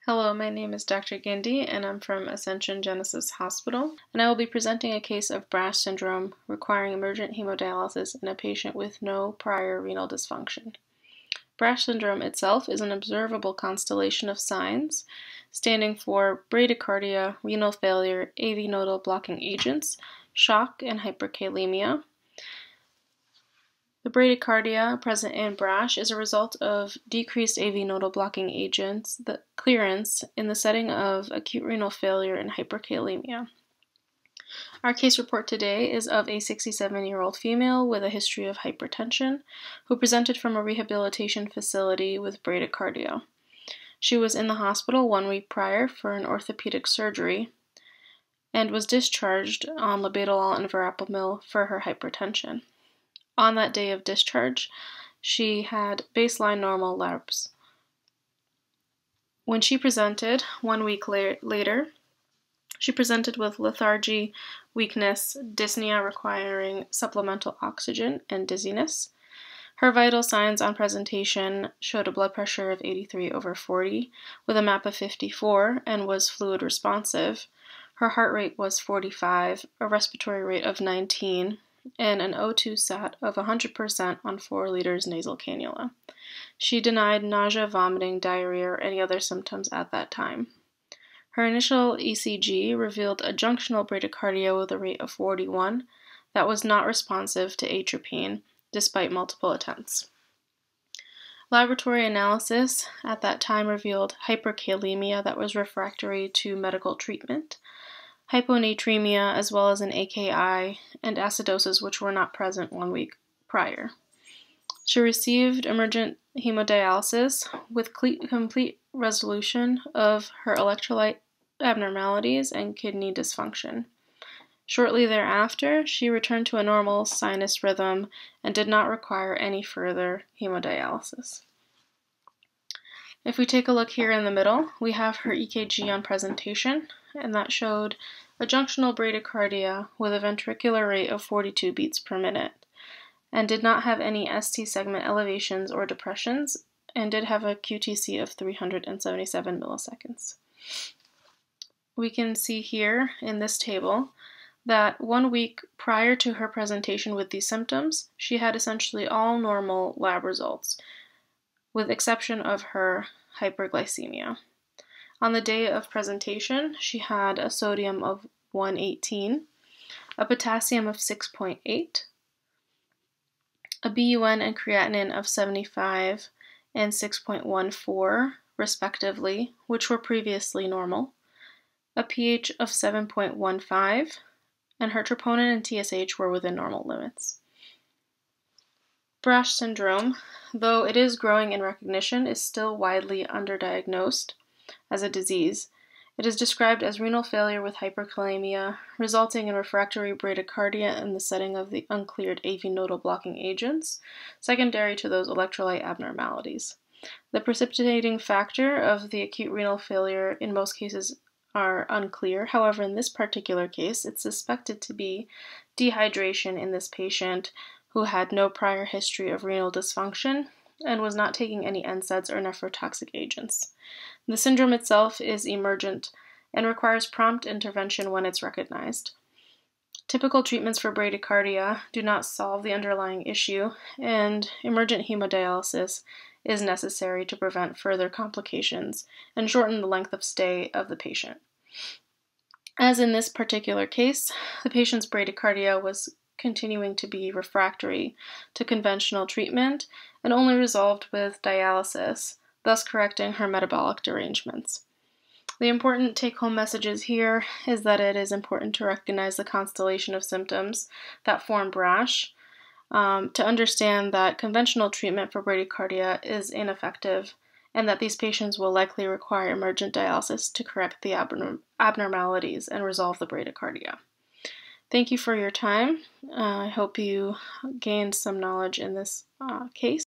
Hello, my name is Dr. Gindi and I'm from Ascension Genesis Hospital, and I will be presenting a case of BRASH syndrome requiring emergent hemodialysis in a patient with no prior renal dysfunction. BRASH syndrome itself is an observable constellation of signs standing for bradycardia, renal failure, AV nodal blocking agents, shock, and hyperkalemia. The bradycardia present in BRASH is a result of decreased AV nodal blocking agents, the clearance in the setting of acute renal failure and hyperkalemia. Our case report today is of a 67-year-old female with a history of hypertension who presented from a rehabilitation facility with bradycardia. She was in the hospital 1 week prior for an orthopedic surgery and was discharged on labetalol and verapamil for her hypertension. On that day of discharge, she had baseline normal labs. When she presented 1 week later, she presented with lethargy, weakness, dyspnea requiring supplemental oxygen, and dizziness. Her vital signs on presentation showed a blood pressure of 83/40 with a MAP of 54 and was fluid responsive. Her heart rate was 45, a respiratory rate of 19, and an O2 sat of 100% on 4 liters nasal cannula. She denied nausea, vomiting, diarrhea, or any other symptoms at that time. Her initial ECG revealed a junctional bradycardia with a rate of 41 that was not responsive to atropine despite multiple attempts. Laboratory analysis at that time revealed hyperkalemia that was refractory to medical treatment, hyponatremia, as well as an AKI, and acidosis which were not present 1 week prior. She received emergent hemodialysis with complete resolution of her electrolyte abnormalities and kidney dysfunction. Shortly thereafter, she returned to a normal sinus rhythm and did not require any further hemodialysis. If we take a look here in the middle, we have her EKG on presentation, and that showed a junctional bradycardia with a ventricular rate of 42 beats per minute, and did not have any ST segment elevations or depressions, and did have a QTc of 377 milliseconds. We can see here in this table that 1 week prior to her presentation with these symptoms, she had essentially all normal lab results, with exception of her hyperglycemia. On the day of presentation, she had a sodium of 118, a potassium of 6.8, a BUN and creatinine of 75 and 6.14, respectively, which were previously normal, a pH of 7.15, and her troponin and TSH were within normal limits. BRASH syndrome, though it is growing in recognition, is still widely underdiagnosed as a disease. It is described as renal failure with hyperkalemia, resulting in refractory bradycardia in the setting of the uncleared AV nodal blocking agents, secondary to those electrolyte abnormalities. The precipitating factor of the acute renal failure in most cases are unclear. However, in this particular case, it's suspected to be dehydration in this patient who had no prior history of renal dysfunction and was not taking any NSAIDs or nephrotoxic agents. The syndrome itself is emergent and requires prompt intervention when it's recognized. Typical treatments for bradycardia do not solve the underlying issue, and emergent hemodialysis is necessary to prevent further complications and shorten the length of stay of the patient. As in this particular case, the patient's bradycardia was continuing to be refractory to conventional treatment and only resolved with dialysis, thus correcting her metabolic derangements. The important take-home messages here is that it is important to recognize the constellation of symptoms that form BRASH, to understand that conventional treatment for bradycardia is ineffective, and that these patients will likely require emergent dialysis to correct the abnormalities and resolve the bradycardia. Thank you for your time. I hope you gained some knowledge in this case.